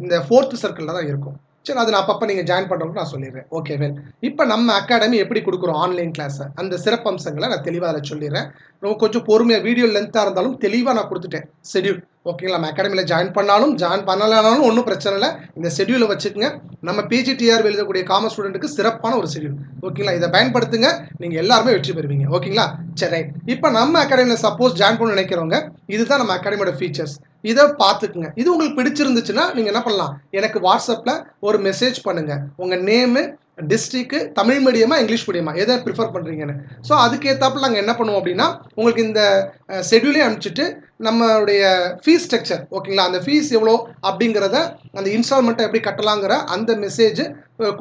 இந்த 4th சர்க்கிளில் தான் இருக்கும். சரி, அது நான் அப்பப்போ நீங்கள் ஜாயின் பண்ணுறவங்க நான் சொல்லிடுறேன். ஓகே வெல், இப்போ நம்ம அகாடமி எப்படி கொடுக்குறோம் ஆன்லைன் கிளாஸை, அந்த சிறப்பம்சங்களை நான் தெளிவாக அதில் சொல்லிடுறேன். ரொம்ப கொஞ்சம் பொறுமையாக வீடியோ லென்த்தாக இருந்தாலும் தெளிவாக நான் கொடுத்துட்டேன் ஷெட்யூல். ஓகேங்களா? நம்ம அகாடமியில் ஜாயின் பண்ணாலும் ஜாயின் பண்ணலனாலும் ஒன்றும் பிரச்சனை இல்லை, இந்த ஷெட்யூலை வச்சுக்கோங்க. நம்ம பிஜிடிஆர் எழுதக்கூடிய காமர்ஸ் ஸ்டூடெண்ட்டுக்கு சிறப்பான ஒரு ஷெட்யூல். ஓகேங்களா? இதை பயன்படுத்துங்க, நீங்கள் எல்லாருமே வெற்றி பெறுவீங்க. ஓகேங்களா? சரி ரைட். இப்போ நம்ம அகாடமியில் சப்போஸ் ஜாயின் பண்ண நினைக்கிறவங்க இதுதான் நம்ம அகாடமியோட ஃபீச்சர்ஸ், இதை பார்த்துக்குங்க. இது உங்களுக்கு பிடிச்சிருந்துச்சுன்னா நீங்கள் என்ன பண்ணலாம், எனக்கு வாட்ஸ்அப்பில் ஒரு மெசேஜ் பண்ணுங்கள், உங்கள் நேமு, டிஸ்ட்ரிக்ட், தமிழ் மீடியமா இங்கிலீஷ் மீடியமா எதை ப்ரிஃபர் பண்ணுறீங்கன்னு. ஸோ அதுக்கேற்றாப்புல நாங்கள் என்ன பண்ணுவோம் அப்படின்னா உங்களுக்கு இந்த ஷெட்யூலே அனுப்பிச்சிட்டு நம்மளுடைய ஃபீஸ் ஸ்ட்ரக்சர் ஓகேங்களா, அந்த ஃபீஸ் எவ்வளோ அப்படிங்கிறத அந்த இன்ஸ்டால்மெண்ட்டை எப்படி கட்டலாங்கிற அந்த மெசேஜ்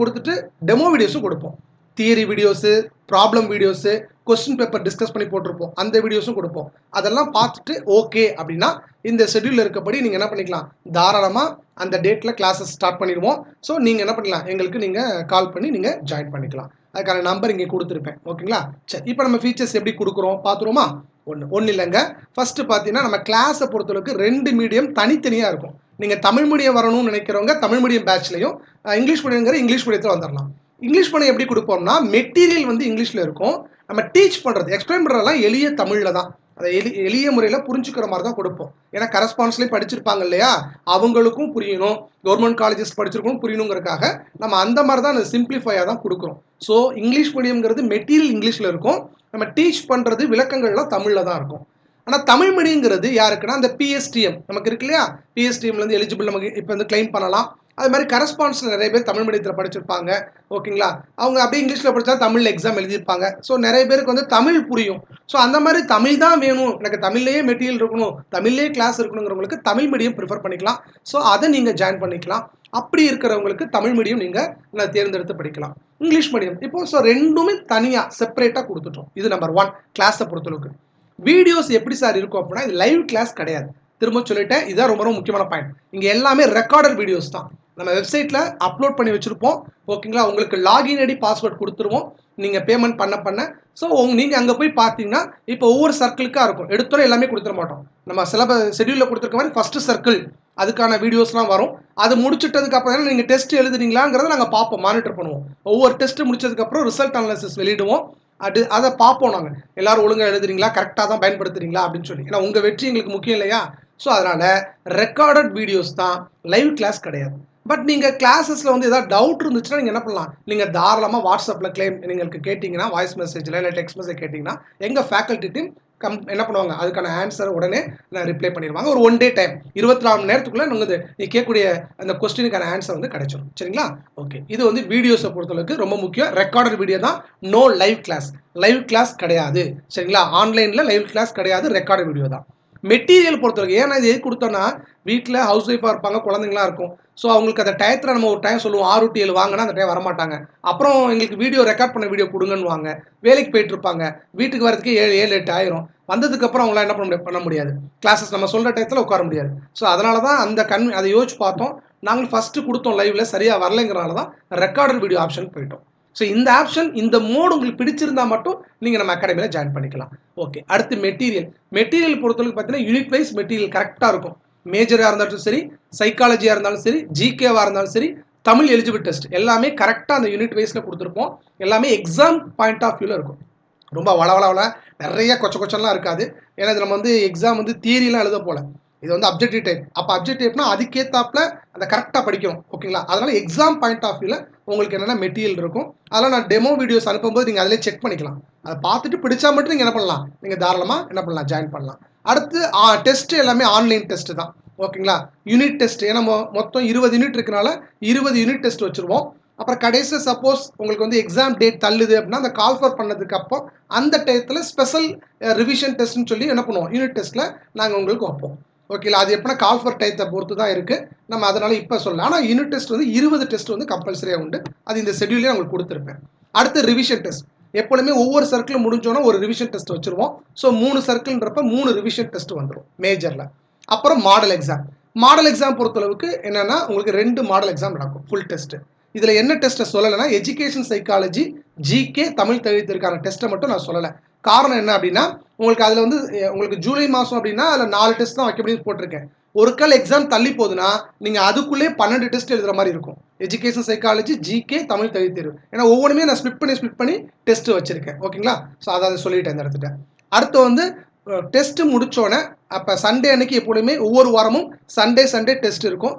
கொடுத்துட்டு டெமோ வீடியோஸும் கொடுப்போம். Theory videos, problem videos, question paper discuss பண்ணி போட்டிருப்போம், அந்த வீடியோஸும் கொடுப்போம். அதெல்லாம் பார்த்துட்டு ஓகே அப்படின்னா இந்த ஷெட்யூலில் இருக்கப்படி நீங்கள் என்ன பண்ணிக்கலாம், தாராளமாக அந்த டேட்டில் கிளாஸஸ் ஸ்டார்ட் பண்ணிடுவோம். ஸோ நீங்கள் என்ன பண்ணலாம், எங்களுக்கு நீங்கள் கால் பண்ணி நீங்கள் ஜாயின் பண்ணிக்கலாம். அதுக்கான நம்பர் இங்கே கொடுத்துருப்பேன். ஓகேங்களா? சரி, இப்போ நம்ம ஃபீச்சர்ஸ் எப்படி கொடுக்குறோம் பார்த்துருவோமா. ஒன்றும் இல்லைங்க. ஃபஸ்ட்டு பார்த்தீங்கன்னா நம்ம கிளாஸை பொறுத்தளவுக்கு 2 மீடியம் தனித்தனியாக இருக்கும். நீங்கள் தமிழ் மீடியம் வரணும்னு நினைக்கிறவங்க தமிழ் மீடியம் பேட்ச்லையும், இங்கிலீஷ் மீடியங்கிற இங்கிலீஷ் மீடியத்தில் வந்துடலாம். இங்கிலீஷ் மீடியம் எப்படி கொடுப்போம்னா மெட்டீரியல் வந்து இங்கிலீஷில் இருக்கும், நம்ம டீச் பண்ணுறது எக்ஸ்பிளைன் பண்ணுறதெல்லாம் எளிய தமிழில் தான், அதை எளிய முறையில் புரிஞ்சுக்கிற மாதிரி தான் கொடுப்போம். ஏன்னா கரஸ்பான்ஸ்லேயும் படிச்சிருப்பாங்க இல்லையா, அவங்களுக்கும் புரியணும், கவர்மெண்ட் காலேஜஸ் படிச்சிருக்கணும் புரியணுங்கிறதுக்காக நம்ம அந்த மாதிரி தான் அந்த சிம்பிளிஃபையாக தான் கொடுக்குறோம். ஸோ இங்கிலீஷ் மீடியம்ங்கிறது மெட்டீரியல் இங்கிலீஷில் இருக்கும், நம்ம டீச் பண்ணுறது விளக்கங்கள்லாம் தமிழில் தான் இருக்கும். ஆனால் தமிழ் மீடியங்கிறது யாருக்குன்னா அந்த பிஎஸ்டிஎம் நமக்கு இருக்கு இல்லையா, பிஎஸ்டிஎம்லேருந்து எலிஜிபிள் நமக்கு இப்போ வந்து கிளைம் பண்ணலாம். அது மாதிரி கரஸ்பான்ஸில் நிறைய பேர் தமிழ் மீடியத்தில் படிச்சிருப்பாங்க. ஓகேங்களா? அவங்க அப்படியே இங்கிலீஷில் படித்தா தமிழில் எக்ஸாம் எழுதியிருப்பாங்க. ஸோ நிறைய பேருக்கு வந்து தமிழ் புரியும். ஸோ அந்த மாதிரி தமிழ் தான் வேணும், எனக்கு தமிழ்லேயே மெட்டீரியல் இருக்கணும், தமிழ்லேயே கிளாஸ் இருக்கணுங்கிறவங்களுக்கு தமிழ் மீடியம் ப்ரிஃபர் பண்ணிக்கலாம். ஸோ அதை நீங்கள் ஜாயின் பண்ணிக்கலாம். அப்படி இருக்கிறவங்களுக்கு தமிழ் மீடியம் நீங்கள் தேர்ந்தெடுத்து படிக்கலாம். இங்கிலீஷ் மீடியம் இப்போ ஸோ ரெண்டுமே தனியாக செப்பரேட்டாக கொடுத்துட்டோம். இது நம்பர் 1 கிளாஸை பொறுத்தளவுக்கு. வீடியோஸ் எப்படி சார் இருக்கும் அப்படின்னா இது லைவ் கிளாஸ் கிடையாது. திரும்ப சொல்லிட்டேன், இதுதான் ரொம்ப ரொம்ப முக்கியமான பாயிண்ட். இங்கே எல்லாமே ரெக்கார்டட் வீடியோஸ் தான், நம்ம வெப்சைட்டில் அப்லோட் பண்ணி வச்சுருப்போம். ஓகேங்களா? உங்களுக்கு லாகின் ஐடி பாஸ்வேர்ட் கொடுத்துருவோம் நீங்கள் பேமெண்ட் பண்ண. ஸோ நீங்கள் அங்கே போய் பார்த்தீங்கன்னா இப்போ ஒவ்வொரு சர்க்கிளுக்காக இருக்கும், எடுத்தோட எல்லாமே கொடுத்துட மாட்டோம். நம்ம ஷெட்யூலில் கொடுத்துருக்க மாதிரி ஃபஸ்ட்டு சர்க்கிள் அதுக்கான வீடியோஸ்லாம் வரும். அது முடிச்சுட்டதுக்கப்புறம் நீங்கள் டெஸ்ட் எழுதுறீங்களாங்கிறத நாங்கள் பார்ப்போம், மானிட்டர் பண்ணுவோம். ஒவ்வொரு டெஸ்ட்டு முடிச்சதுக்கப்புறம் ரிசல்ட் அனாலிசிஸ் வெளியிடுவோம். அதை பார்ப்போம், நாங்கள் எல்லோரும் ஒழுங்காக எழுதுறீங்களா, கரெக்டாக தான் பயன்படுத்துறீங்களா அப்படின்னு சொல்லி. ஏன்னா உங்கள் வெற்றி எங்களுக்கு முக்கியம் இல்லையா. ஸோ அதனால் ரெக்கார்டட் வீடியோஸ் தான், லைவ் கிளாஸ் கிடையாது. பட் நீங்கள் கிளாஸஸில் வந்து ஏதாவது டவுட் இருந்துச்சுன்னா நீங்கள் என்ன பண்ணலாம், நீங்கள் தாராளமாக வாட்ஸ்அப்பில் எங்களுக்கு கேட்டிங்கன்னா, வாய்ஸ் மெசேஜில் இல்லை டெக்ஸ்ட் மெசேஜ் கேட்டிங்கன்னா எங்கள் ஃபேக்கல்ட்டி டீம் என்ன பண்ணுவாங்க, அதுக்கான ஆன்சர் உடனே நான் ரிப்ளை பண்ணிடுவாங்க. ஒரு 1 டே டைம் 24 மணி நேரத்துக்குள்ள உங்களுக்கு நீ கேட்கக்கூடிய அந்த கொஸ்டினுக்கான ஆன்சர் வந்து கிடைச்சிடும். சரிங்களா? ஓகே. இது வந்து வீடியோஸை பொறுத்தளவுக்கு ரொம்ப முக்கியம். ரெக்கார்டட் வீடியோ தான். No live class. Live class கிடையாது. சரிங்களா? ஆன்லைன்ல லைவ் கிளாஸ் கிடையாது. ரெக்கார்டட் வீடியோ தான். மெட்டீரியல் பொறுத்தவரைக்கும் ஏன்னா இது எது கொடுத்தோன்னா வீட்டில் ஹவுஸ் ஒய்ஃபாக இருப்பாங்க, குழந்தைங்களாம் இருக்கும். ஸோ அவங்களுக்கு அந்த டயத்தில் நம்ம ஒரு டைம் சொல்லுவோம் 6 to 7 வாங்கினா அந்த டைம் வரமாட்டாங்க. அப்புறம் எங்களுக்கு வீடியோ ரெக்கார்ட் பண்ண வீடியோ கொடுங்கன்னு வாங்க. வேலைக்கு போயிட்டு இருப்பாங்க. வீட்டுக்கு வரதுக்கு 7, 8 ஆயிரும். வந்ததுக்கப்புறம் அவங்களாம் என்ன பண்ண முடியாது. கிளாஸஸ் நம்ம சொல்கிற டயத்தில் உட்கார முடியாது. ஸோ அதனால தான் அதை யோசிச்சு பார்த்தோம். நாங்கள் ஃபஸ்ட்டு கொடுத்தோம் லைவ்ல சரியாக வரலைங்கிறனால தான் ரெக்கார்டட் வீடியோ ஆப்ஷன் போயிட்டோம். ஸோ இந்த ஆப்ஷன் இந்த மோடு உங்களுக்கு பிடிச்சிருந்தா மட்டும் நீங்கள் நம்ம அகாடமியில் ஜாயின் பண்ணிக்கலாம். ஓகே. அடுத்து மெட்டீரியல் பொறுத்தவரைக்கும் பார்த்தீங்கன்னா யூனிட் வைஸ் மெட்டீரியல் கரெக்டாக இருக்கும். மேஜராக இருந்தாலும் சரி, சைக்காலஜியாக இருந்தாலும் சரி, ஜிகேவாக இருந்தாலும் சரி, தமிழ் எலிஜிபிள் டெஸ்ட் எல்லாமே கரெக்டாக அந்த யூனிட் வைஸில் கொடுத்துருப்போம். எல்லாமே எக்ஸாம் பாயிண்ட் ஆஃப் வியூவில் இருக்கும். ரொம்ப வளவளவள நிறைய கொச்செல்லாம் இருக்காது. ஏன்னா இது நம்ம வந்து எக்ஸாம் வந்து தியரிலாம் எழுத போல. இது வந்து அப்ஜெக்டிவ் டைப். அப்போ அப்ஜெக்டிவ் டைப்னா அதுக்கேற்றாப்புல அதை கரெக்டாக படிக்கணும். ஓகேங்களா? அதனால எக்ஸாம் பாயிண்ட் ஆஃப் வியூவில் உங்களுக்கு என்னென்ன மெட்டீரியல் இருக்கும். அதெல்லாம் நான் டெமோ வீடியோஸ் அனுப்பும்போது நீங்கள் அதிலே செக் பண்ணிக்கலாம். அதை பார்த்துட்டு பிடிச்சா மட்டும் நீங்கள் என்ன பண்ணலாம், நீங்கள் தாராளமாக என்ன பண்ணலாம், ஜாயின் பண்ணலாம். அடுத்து டெஸ்ட் எல்லாமே ஆன்லைன் டெஸ்ட் தான். ஓகேங்களா? யூனிட் டெஸ்ட் ஏன்னா மொத்தம் 20 யூனிட் இருக்கனால 20 யூனிட் டெஸ்ட் வச்சுருவோம். அப்புறம் கடைசியில் சப்போஸ் உங்களுக்கு வந்து எக்ஸாம் டேட் தள்ளுது அப்படின்னா அந்த கால்ஃபர் பண்ணதுக்கு அப்போ அந்த டயத்தில் ஸ்பெஷல் ரிவிஷன் டெஸ்ட்னு சொல்லி என்ன பண்ணுவோம், யூனிட் டெஸ்ட்டில் நாங்கள் உங்களுக்கு வைப்போம். ஓகேங்களா? அது எப்படின்னா கால்ஃபர் டயத்தை பொறுத்து தான் இருக்குது. நம்ம அதனால் இப்போ சொல்லலாம். ஆனால் யூனிட் டெஸ்ட் வந்து 20 டெஸ்ட் வந்து கம்பல்சரியாக உண்டு. அது இந்த ஷெட்யூலே உங்களுக்கு கொடுத்துருப்பேன். அடுத்து ரிவிஷன் டெஸ்ட். எப்பொழுதுமே ஒவ்வொரு சர்க்கிளும் முடிஞ்சோன்னா ஒரு ரிவிஷன் டெஸ்ட் வச்சுருவோம். ஸோ 3 சர்க்கிள்ன்றப்ப 3 ரிவிஷன் டெஸ்ட் வந்துடும் மேஜரில். அப்புறம் மாடல் எக்ஸாம் பொறுத்தளவுக்கு என்னென்னா உங்களுக்கு 2 மாடல் எக்ஸாம் நடக்கும் ஃபுல் டெஸ்ட்டு. இதில் என்ன டெஸ்ட்டை சொல்லலைன்னா எஜுகேஷன் சைக்காலஜி, ஜிகே, தமிழ் தகுதிக்கான டெஸ்ட்டை மட்டும் நான் சொல்லலை. காரணம் என்ன அப்படின்னா உங்களுக்கு அதில் வந்து உங்களுக்கு ஜூலை மாதம் அப்படின்னா அதில் 4 டெஸ்ட் தான் வைக்க முடியும் போட்டிருக்கேன். ஒரு கால் எக்ஸாம் தள்ளி போகுதுன்னா நீங்கள் அதுக்குள்ளே 12 டெஸ்ட் எழுதுகிற மாதிரி இருக்கும். எஜுகேஷன் சைக்காலஜி, ஜிகே, தமிழ் தகுதி தேர்வு. ஏன்னா ஒவ்வொன்றுமே நான் ஸ்பிட் பண்ணி டெஸ்ட் வச்சுருக்கேன். ஓகேங்களா? ஸோ அதை சொல்லிட்டேன் இந்த இடத்துல. அடுத்து வந்து டெஸ்ட் முடித்தோடனே அப்போ சண்டே அன்னைக்கு எப்பொழுதுமே ஒவ்வொரு வாரமும் சண்டே டெஸ்ட் இருக்கும்.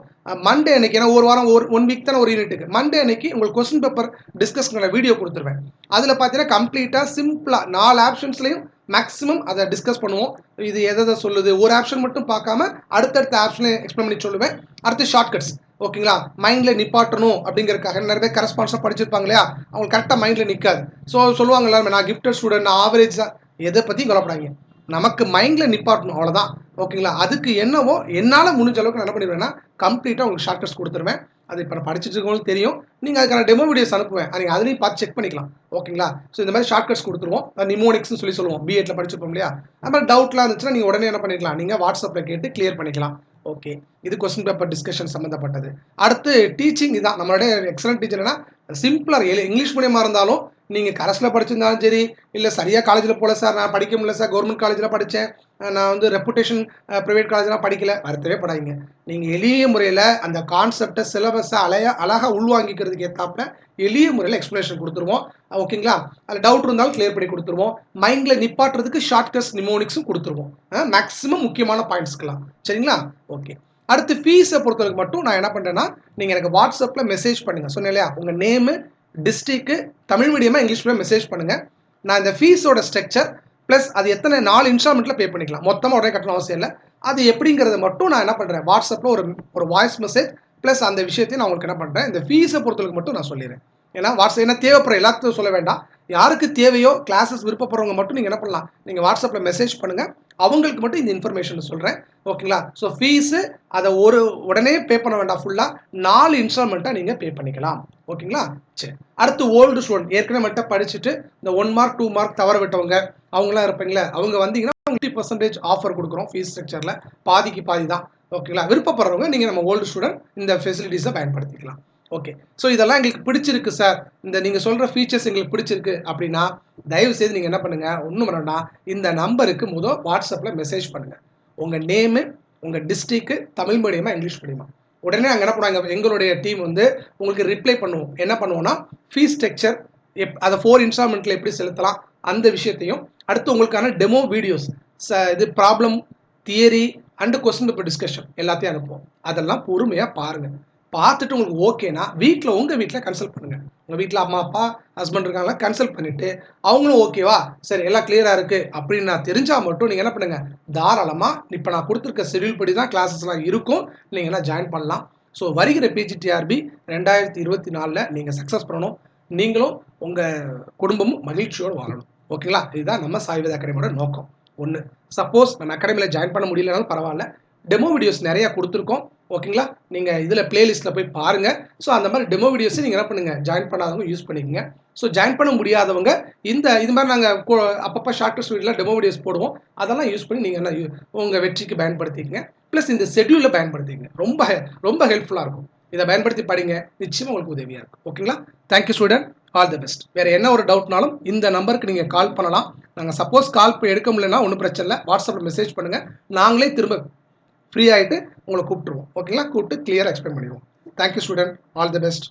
மண்டே அன்னைக்கு ஏன்னா ஒரு வாரம் ஒன் வீக் தானே ஒரு யூனிட்டுக்கு. மண்டே அன்னைக்கு உங்களுக்கு கொஸ்டின் பேப்பர் டிஸ்கஸ்க்கான வீடியோ கொடுத்துருவேன். அதில் பார்த்தீங்கன்னா கம்ப்ளீட்டாக சிம்பிளாக 4 ஆப்ஷன்ஸ்லையும் மேக்ஸிமம் அதை டிஸ்கஸ் பண்ணுவோம். இது எதை சொல்லுது, ஒரு ஆப்ஷன் மட்டும் பார்க்காம அடுத்தடுத்த ஆப்ஷனையும் எக்ஸ்பிளைன் பண்ணி சொல்லுவேன். அடுத்து ஷார்ட்கட்ஸ். ஓகேங்களா? மைண்டில் நிப்பாட்டணும் அப்படிங்கிறதுக்காக நிறைய பேர் கரஸ்பான்ஸாக படிச்சிருப்பாங்க இல்லையா, அவங்க கரெக்டாக மைண்டில் நிற்காது. ஸோ சொல்லுவாங்கல்ல, நான் கிஃப்டட் ஸ்டூடெண்ட், நான் ஆவரேஜ், எதை பற்றியும் கவலைப்படாங்க. நமக்கு மைண்டில் நிப்பாட்டணும், அவ்வளோதான். ஓகேங்களா? அதுக்கு என்னவோ என்னால் முடிஞ்ச அளவுக்கு நான் என்ன பண்ணிடுவேன்னா கம்ப்ளீட்டாக உங்களுக்கு ஷார்ட்கட்ஸ் கொடுத்துருவேன். அது இப்போ நான் படிச்சுட்டு இருக்கவங்களுக்கு தெரியும். நீங்கள் அதுக்கான டெமோ வீடியோஸ் அனுப்புவேன். நீங்கள் அதுலேயும் பார்த்து செக் பண்ணிக்கலாம். ஓகேங்களா? ஸோ இந்த மாதிரி ஷார்ட்கட்ஸ் கொடுத்துருவோம். நிமோனிக்ஸ்னு சொல்லுவோம். பிஎட்ல படிச்சிருப்போம் இல்லையா, அது மாதிரி டவுட்லாம் இருந்துச்சுன்னா நீங்கள் உடனே என்ன பண்ணிக்கலாம், நீங்கள் வாட்ஸ்அப்பில் கேட்டு கிளியர் பண்ணிக்கலாம். ஓகே. இது கொஸ்டின் பேப்பர் டிஸ்கஷன் சம்மந்தப்பட்டது. அடுத்து டீச்சிங். இதுதான் நம்மளுடைய எக்ஸலன்ட் டீச்சர்னா சிம்பிளாக இங்கிலீஷ் மீடியமாக இருந்தாலும் நீங்கள் கரஸில் படிச்சிருந்தாலும் சரி, இல்லை சரியாக காலேஜில் போகல சார், நான் படிக்க முடியல சார், கவர்மெண்ட் காலேஜில் படித்தேன், நான் வந்து ரெப்புடேஷன் ப்ரைவேட் காலேஜ்லாம் படிக்கல, வருத்தவே படாதீங்க. நீங்கள் எளிய முறையில் அந்த கான்செப்டை சிலபஸை அழகாக உள்வாங்கிக்கிறதுக்கு ஏற்றாப்புல எளிய முறையில் எக்ஸ்ப்ளனேஷன் கொடுத்துருவோம். ஓகேங்களா? அதில் டவுட் இருந்தாலும் கிளியர் பண்ணி கொடுத்துருவோம். மைண்டில் நிப்பாட்டுறதுக்கு ஷார்ட்கட்ஸ், நிமோனிக்ஸும் கொடுத்துருவோம். மேக்ஸிமம் முக்கியமான பாயிண்ட்ஸ்க்கெலாம். சரிங்களா? ஓகே. அடுத்து ஃபீஸை பொறுத்தவரைக்கும் மட்டும் நான் என்ன பண்ணுறேன்னா, நீங்கள் எனக்கு வாட்ஸ்அப்பில் மெசேஜ் பண்ணுங்கள். சொன்னேன் இல்லையா, உங்கள் நேமு, டிஸ்ட்ரிக்ட்டு, தமிழ் மீடியமாக இங்கிலீஷ் மீடியம் மெசேஜ் பண்ணுங்கள். நான் இந்த ஃபீஸோட ஸ்ட்ரக்சர் ப்ளஸ் அது எத்தனை 4 இன்ஸ்டால்மெண்ட்டில் பே பண்ணிக்கலாம். மொத்தமாக உடனே கட்டணும் அவசியம் இல்லை. அது எப்படிங்கிறத மட்டும் நான் என்ன பண்ணுறேன், வாட்ஸ்அப்பில் ஒரு வாய்ஸ் மெசேஜ் ப்ளஸ் அந்த விஷயத்தையும் நான் உங்களுக்கு என்ன பண்ணுறேன், இந்த ஃபீஸை பொறுத்தவரைக்கும் மட்டும் நான் சொல்லிடுறேன். ஏன்னா வாட்ஸ்அப் என்ன தேவைப்படுற எல்லாத்தையும் சொல்ல வேண்டாம். யாருக்கு தேவையோ கிளாஸஸ் விருப்பப்படுறவங்க மட்டும் நீங்கள் என்ன பண்ணலாம், நீங்கள் வாட்ஸ்அப்பில் மெசேஜ் பண்ணுங்கள். அவங்களுக்கு மட்டும் இந்த இன்ஃபர்மேஷன் சொல்கிறேன். ஓகேங்களா? ஸோ ஃபீஸு அதை உடனே பே பண்ண வேண்டாம். ஃபுல்லாக 4 இன்ஸ்டால்மெண்ட்டாக நீங்கள் பே பண்ணிக்கலாம். ஓகேங்களா? சரி. அடுத்து ஓல்டு ஸ்டூடெண்ட், ஏற்கனவே மட்டும் படிச்சுட்டு இந்த 1 மார்க் 2 மார்க் தவற விட்டவங்க அவங்களாம் இருப்பீங்களே, அவங்க வந்தீங்கன்னா 50% ஆஃபர் கொடுக்குறோம். ஃபீஸ் ஸ்ட்ரக்சரில் பாதிக்கு பாதி தான். ஓகேங்களா? விருப்பப்படுறவங்க நீங்கள் நம்ம ஓல்டு ஸ்டூடெண்ட் இந்த ஃபெசிலிட்டிஸை பயன்படுத்திக்கலாம். ஓகே. ஸோ இதெல்லாம் எங்களுக்கு பிடிச்சிருக்கு சார், இந்த நீங்கள் சொல்கிற ஃபீச்சர்ஸ் எங்களுக்கு பிடிச்சிருக்கு அப்படின்னா தயவுசெய்து நீங்கள் என்ன பண்ணுங்கள், ஒன்றும் பண்ணணும்னா இந்த நம்பருக்கு வாட்ஸ்அப்பில் மெசேஜ் பண்ணுங்கள். உங்கள் நேமு, உங்கள் டிஸ்ட்ரிக்ட்டு, தமிழ் மீடியமா இங்கிலீஷ் மீடியமா, உடனே நாங்கள் என்ன பண்ணுவாங்க, எங்களுடைய டீம் வந்து உங்களுக்கு ரிப்ளை பண்ணுவோம். என்ன பண்ணுவோம்னா ஃபீஸ் ஸ்ட்ரக்சர் அதை 4 இன்ஸ்டால்மெண்ட்டில் எப்படி செலுத்தலாம் அந்த விஷயத்தையும், அடுத்து உங்களுக்கான டெமோ வீடியோஸ், இது problem, theory and question paper discussion எல்லாத்தையும் அனுப்புவோம். அதெல்லாம் பொறுமையாக பாருங்கள். பார்த்துட்டு உங்களுக்கு ஓகேனா உங்கள் வீட்டில் கன்சல்ட் பண்ணுங்கள். உங்கள் வீட்டில் அம்மா அப்பா ஹஸ்பண்ட் இருக்காங்களா கன்சல்ட் பண்ணிவிட்டு அவங்களும் ஓகேவா சரி எல்லாம் கிளியராக இருக்குது அப்படின்னு நான் தெரிஞ்சால் மட்டும் நீங்கள் என்ன பண்ணுங்கள் தாராளமாக இப்போ நான் கொடுத்துருக்க ஷெடியூல் படி தான் கிளாஸஸ்லாம் இருக்கும் நீங்கள் எல்லாம் ஜாயின் பண்ணலாம். ஸோ வருகிற பிஜிடிஆர்பி 2024 நீங்கள் சக்ஸஸ் பண்ணணும். நீங்களும் உங்கள் குடும்பமும் மகிழ்ச்சியோடு வாழணும். ஓகேங்களா? இதுதான் நம்ம சாய்வேத அகாடமியோட நோக்கம். ஒன்று, சப்போஸ் நம்ம அகாடமியில் ஜாயின் பண்ண முடியலனாலும் பரவாயில்ல, டெமோ வீடியோஸ் நிறையா கொடுத்துருக்கோம். ஓகேங்களா? நீங்கள் இதில் பிளேலிஸ்ட்டில் போய் பாருங்கள். ஸோ அந்த மாதிரி டெமோ வீடியோஸை நீங்கள் என்ன பண்ணுங்கள் ஜாயின் பண்ணாதவங்க யூஸ் பண்ணிக்கோங்க. ஸோ ஜாயின் பண்ண முடியாதவங்க இது மாதிரி நாங்கள் அப்பப்போ ஷார்ட்டஸ்ட் வீடியோவில் டெமோ வீடியோஸ் போடுவோம். அதெல்லாம் யூஸ் பண்ணி நீங்கள் என்ன உங்கள் வெற்றிக்கு பயன்படுத்திக்கங்க. ப்ளஸ் இந்த ஷெட்யூலில் பயன்படுத்திக்கங்க. ரொம்ப ரொம்ப ஹெல்ப்ஃபுல்லாக இருக்கும். இதை பயன்படுத்தி படிங்க, நிச்சயமாக உங்களுக்கு உதவியாக இருக்கும். ஓகேங்களா? Thank you student, all the best. வேறு என்ன ஒரு டவுட்னாலும் இந்த நம்பருக்கு நீங்கள் கால் பண்ணலாம். நாங்கள் சப்போஸ் கால் எடுக்க முடியலன்னா ஒன்றும் பிரச்சனை இல்லை, வாட்ஸ்அப்பில் மெசேஜ் பண்ணுங்கள். நாங்களே திரும்ப ஃப்ரீ ஆகிட்டு உங்களை கூப்பிட்டுருவோம். ஓகேங்களா? கூப்பிட்டு கிளியராக எக்ஸ்பிளைன் பண்ணிடுவோம். Thank you student, all the best.